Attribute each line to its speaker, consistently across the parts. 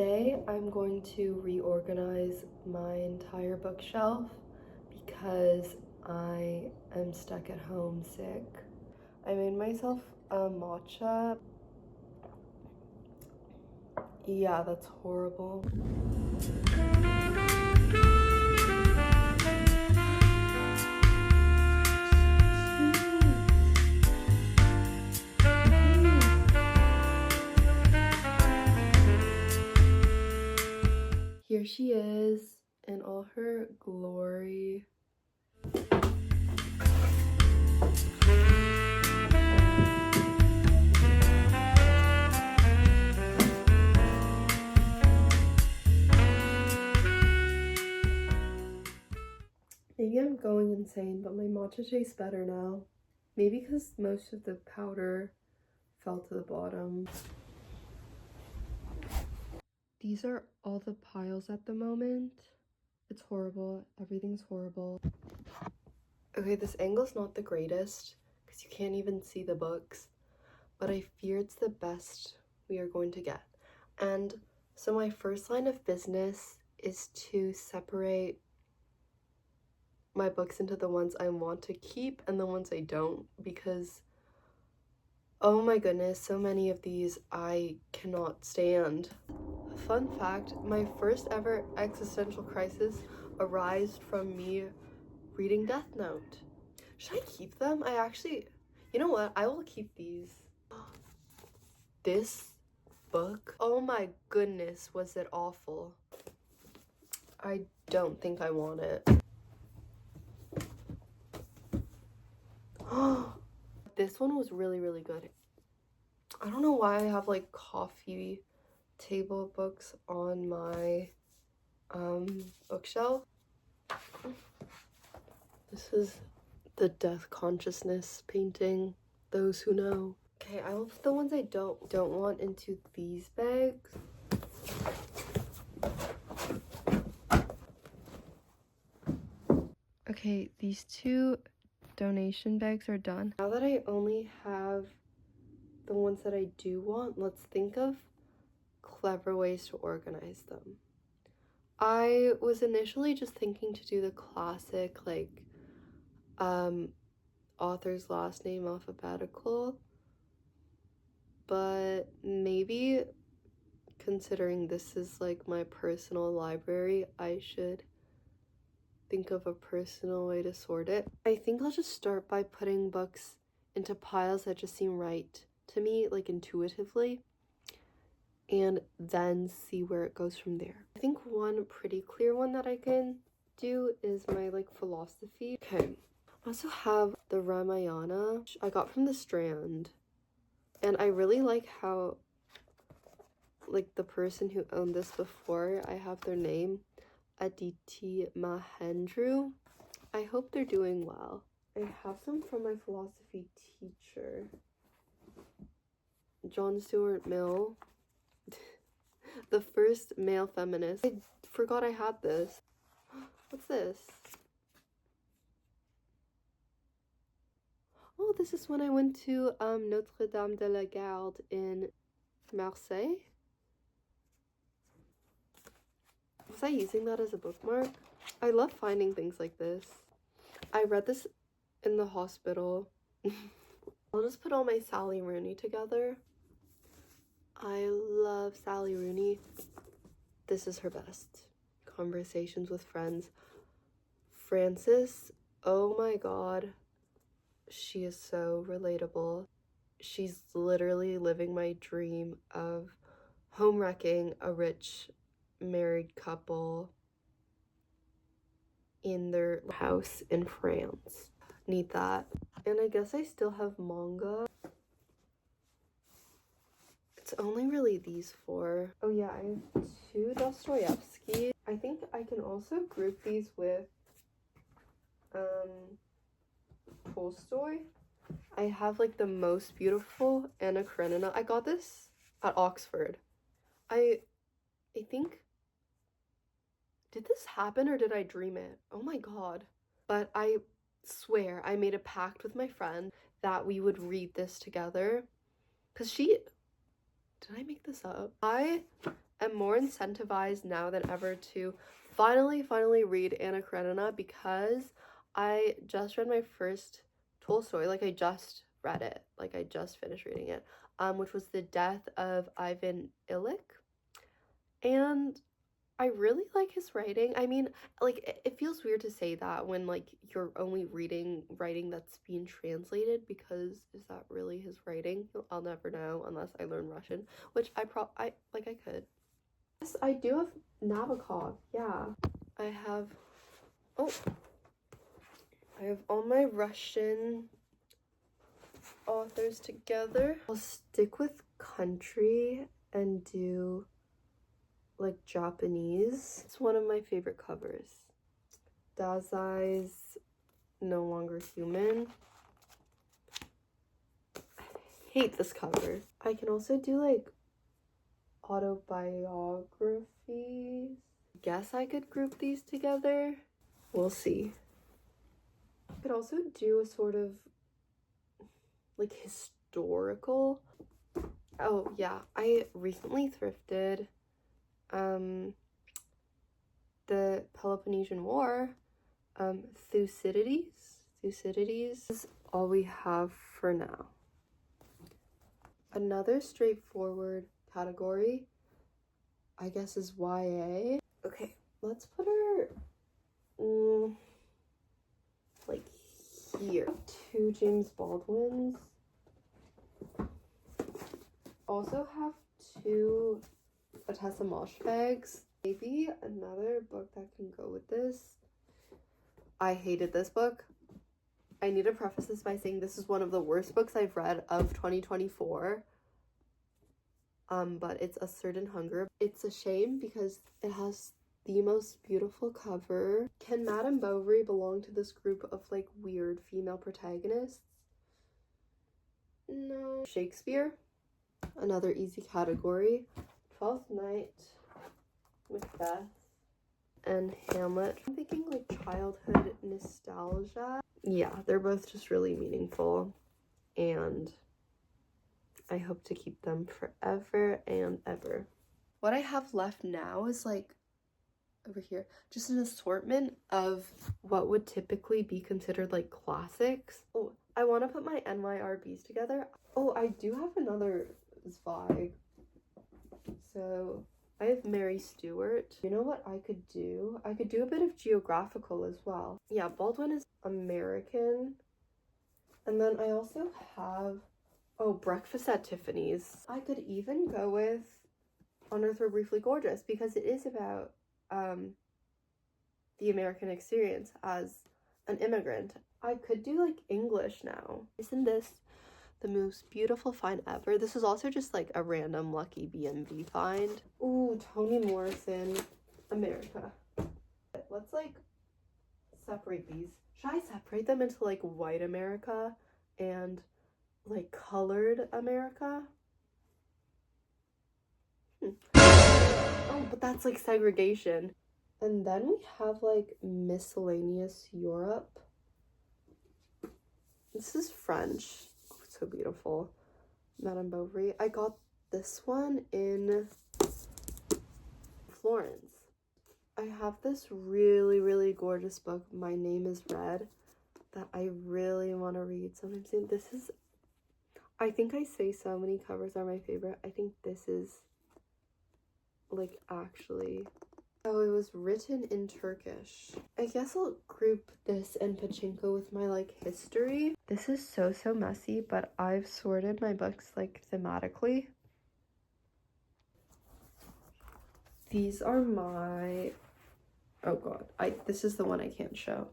Speaker 1: Today I'm going to reorganize my entire bookshelf because I am stuck at home sick. I made myself a matcha. Yeah, that's horrible. Here she is in all her glory. Maybe I'm going insane, but my matcha tastes better now. Maybe because most of the powder fell to the bottom. These are all the piles at the moment. It's horrible. Everything's horrible. Okay, this angle's not the greatest because you can't even see the books, but I fear it's the best we are going to get. And so my first line of business is to separate my books into the ones I want to keep and the ones I don't, because oh my goodness, so many of these I cannot stand. Fun fact, my first ever existential crisis arose from me reading Death Note. Should I keep them? You know what? I will keep these. This book, oh my goodness, was it awful. I don't think I want it. This one was really, really good. I don't know why I have like coffee table books on my bookshelf. This is the Death Consciousness painting, those who know. Okay, I will put the ones I don't want into these bags. Okay, these two donation bags are done. Now that I only have the ones that I do want, let's think of clever ways to organize them. I was initially just thinking to do the classic, like, author's last name alphabetical, but maybe considering this is like my personal library, I should think of a personal way to sort it. I think I'll just start by putting books into piles that just seem right to me, like intuitively, and then see where it goes from there. I think one pretty clear one that I can do is my like philosophy. Okay, I also have the Ramayana, which I got from the Strand, and I really like how like the person who owned this before, I have their name, Aditi Mahendru. I hope they're doing well. I have some from my philosophy teacher, John Stuart Mill, the first male feminist. I forgot I had this. What's this? Oh, this is when I went to Notre Dame de la Garde in Marseille. Was I using that as a bookmark? I love finding things like this. I read this in the hospital. I'll just put all my Sally Rooney together. I love Sally Rooney. This is her best. Conversations with Friends. Frances, oh my god. She is so relatable. She's literally living my dream of home wrecking a rich married couple in their house in France. Need that. And I guess I still have manga. It's only really these four. Oh yeah, I have two Dostoevsky. I think I can also group these with Tolstoy. I have like the most beautiful Anna Karenina. I got this at Oxford. I think, did this happen or did I dream it? Oh my god. But I swear I made a pact with my friend that we would read this together. Because did I make this up? I am more incentivized now than ever to finally read Anna Karenina, because I just read my first Tolstoy. Like, I just read it. Like, I just finished reading it, which was The Death of Ivan Illich. And I really like his writing. I mean, like, it feels weird to say that when, like, you're only reading writing that's being translated, because is that really his writing? I'll never know unless I learn Russian, which I could. Yes, I do have Nabokov, yeah. I have all my Russian authors together. I'll stick with country and do like Japanese. It's one of my favorite covers. Dazai's No Longer Human. I hate this cover. I can also do like autobiographies. Guess I could group these together. We'll see. I could also do a sort of like historical. Oh yeah, I recently thrifted the Peloponnesian War, Thucydides. Thucydides is all we have for now. Another straightforward category, I guess, is YA. Okay, let's put her like here. 2 James Baldwins. Also have 2 Ottessa Moshfeghs. Maybe another book that can go with this. I hated this book. I need to preface this by saying this is one of the worst books I've read of 2024. But it's A Certain Hunger. It's a shame because it has the most beautiful cover. Can Madame Bovary belong to this group of like weird female protagonists? No. Shakespeare, another easy category. Twelfth Night, Macbeth, and Hamlet. I'm thinking like childhood nostalgia. Yeah, they're both just really meaningful, and I hope to keep them forever and ever. What I have left now is like over here, just an assortment of what would typically be considered like classics. Oh, I want to put my NYRBs together. Oh, I do have another Zweig. So I have Mary Stuart. You know what I could do? I could do a bit of geographical as well. Yeah, Baldwin is American. And then I also have, Breakfast at Tiffany's. I could even go with On Earth We're Briefly Gorgeous, because it is about the American experience as an immigrant. I could do like English now. Isn't this the most beautiful find ever? This is also just like a random lucky BMV find. Ooh, Toni Morrison, America. Let's like separate these. Should I separate them into like white America and like colored America? Oh, but that's like segregation. And then we have like miscellaneous Europe. This is French. Oh, it's so beautiful. Madame Bovary. I got this one in Florence. I have this really gorgeous book, My Name is Red, that I really want to read sometime soon. This is, I think I say so many covers are my favorite. I think this is like actually, oh, it was written in Turkish. I guess I'll group this and Pachinko with my like history. This is so messy, but I've sorted my books like thematically. These are my, oh god, this is the one I can't show.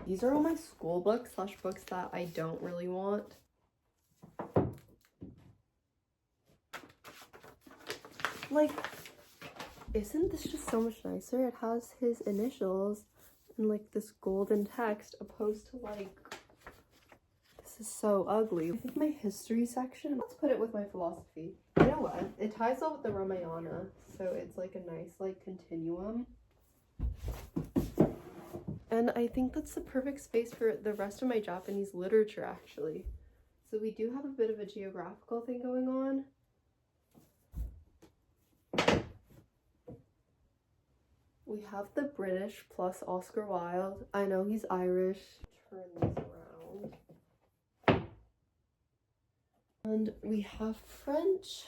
Speaker 1: These are all my school books / books that I don't really want. Like, isn't this just so much nicer? It has his initials and like this golden text, opposed to like, this is so ugly. I think my history section, let's put it with my philosophy. You know what? It ties all with the Ramayana, so it's like a nice like continuum. And I think that's the perfect space for the rest of my Japanese literature, actually. So we do have a bit of a geographical thing going on. We have the British plus Oscar Wilde. I know he's Irish. Turn these around. And we have French.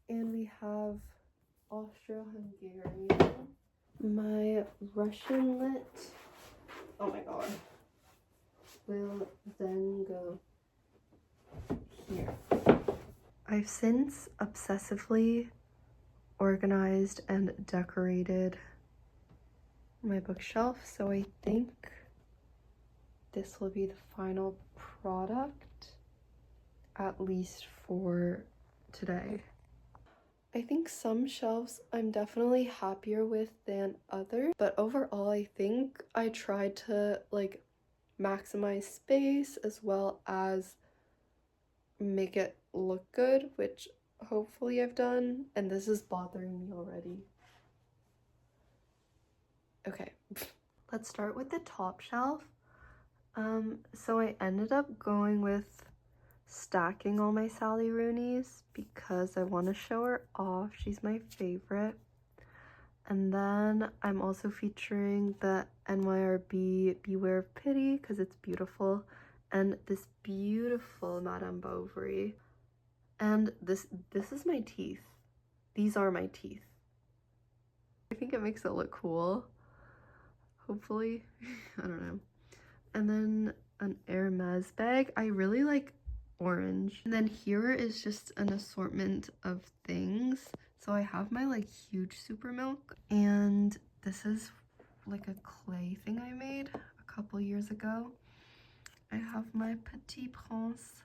Speaker 1: And we have Austro-Hungarian. My Russian lit, oh my god, will then go here. I've since obsessively organized and decorated my bookshelf, so I think this will be the final product, at least for today. I think some shelves I'm definitely happier with than others, but overall I think I tried to like maximize space as well as make it look good, which hopefully I've done, and this is bothering me already. Okay, let's start with the top shelf. So I ended up going with stacking all my Sally Rooney's because I want to show her off. She's my favorite. And then I'm also featuring the NYRB Beware of Pity because it's beautiful, and this beautiful Madame Bovary. And this is my teeth. These are my teeth. I think it makes it look cool. Hopefully. I don't know. And then an Hermes bag. I really like orange. And then here is just an assortment of things. So I have my like huge super milk, and this is like a clay thing I made a couple years ago. I have my Petit Prince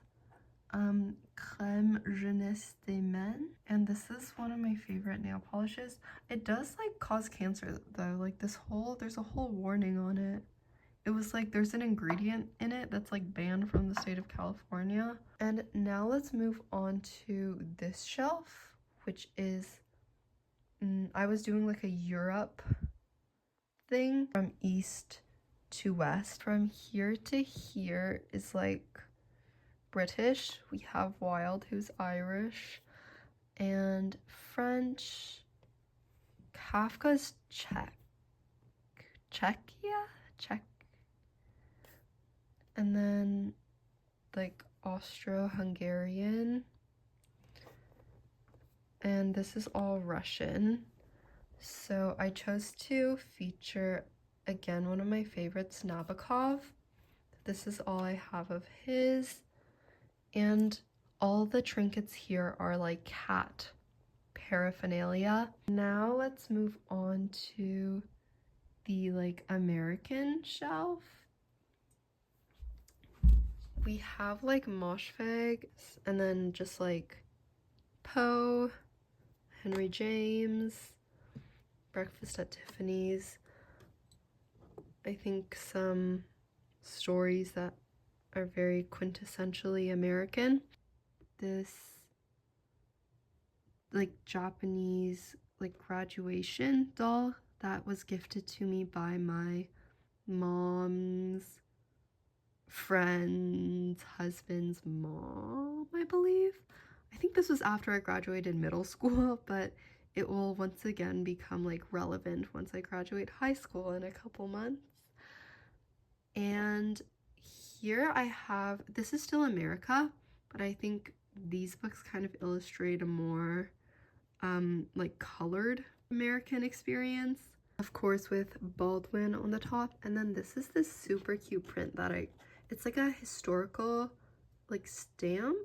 Speaker 1: crème jeunesse des mains, and this is one of my favorite nail polishes. It does like cause cancer though, like there's a whole warning on it. It was like there's an ingredient in it that's like banned from the state of California. And now let's move on to this shelf, which is I was doing like a Europe thing from east to west. From here to here is like British. We have Wilde, who's Irish, and French. Kafka's Czech. Czech. And then like Austro-Hungarian. And this is all Russian. So I chose to feature again one of my favorites, Nabokov. This is all I have of his. And all the trinkets here are like cat paraphernalia. Now let's move on to the like American shelf. We have like Moshfegh, and then just like Poe, Henry James, Breakfast at Tiffany's. I think some stories that are very quintessentially American. This like Japanese like graduation doll that was gifted to me by my mom's friend's husband's mom, I believe. I think this was after I graduated middle school, but it will once again become like relevant once I graduate high school in a couple months. And here I have, this is still America, but I think these books kind of illustrate a more like colored American experience, of course with Baldwin on the top. And then this is this super cute print that it's like a historical like stamp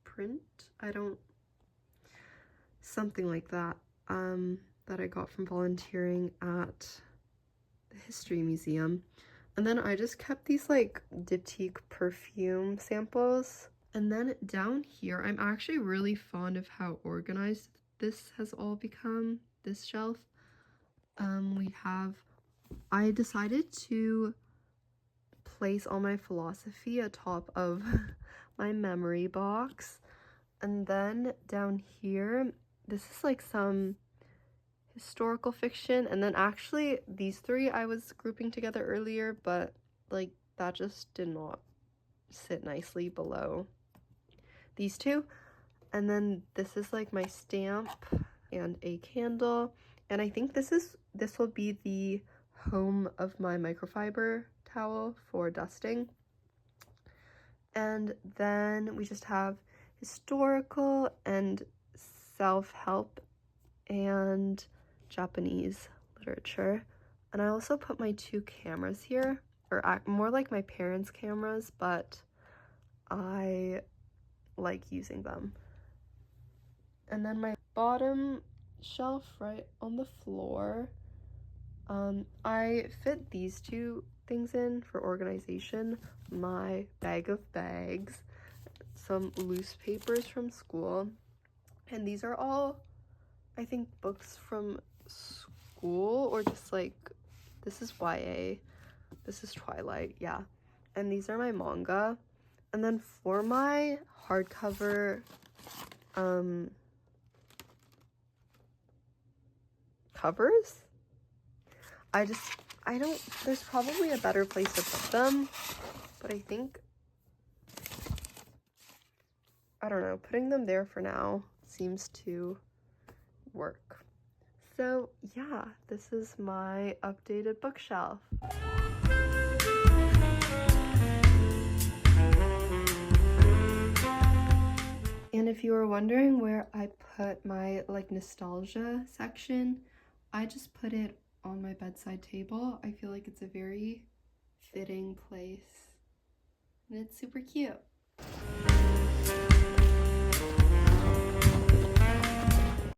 Speaker 1: print, something like that, that I got from volunteering at the History Museum. And then I just kept these like Diptyque perfume samples. And then down here, I'm actually really fond of how organized this has all become, this shelf. I decided to place all my philosophy atop of my memory box. And then down here, this is like some historical fiction, and then actually these three I was grouping together earlier, but like that just did not sit nicely below these two. And then this is like my stamp and a candle, And I think this will be the home of my microfiber towel for dusting. And then we just have historical and self-help and Japanese literature. And I also put my 2 cameras here, or more like my parents' cameras, but I like using them. And then my bottom shelf right on the floor, I fit these 2 things in for organization: my bag of bags, some loose papers from school, and these are all, I think, books from school, or just like, this is YA, this is Twilight, yeah. And these are my manga. And then for my hardcover covers, I don't, there's probably a better place to put them, but I think, I don't know, putting them there for now seems to work. So yeah, this is my updated bookshelf. And if you were wondering where I put my like nostalgia section, I just put it on my bedside table. I feel like it's a very fitting place, and it's super cute.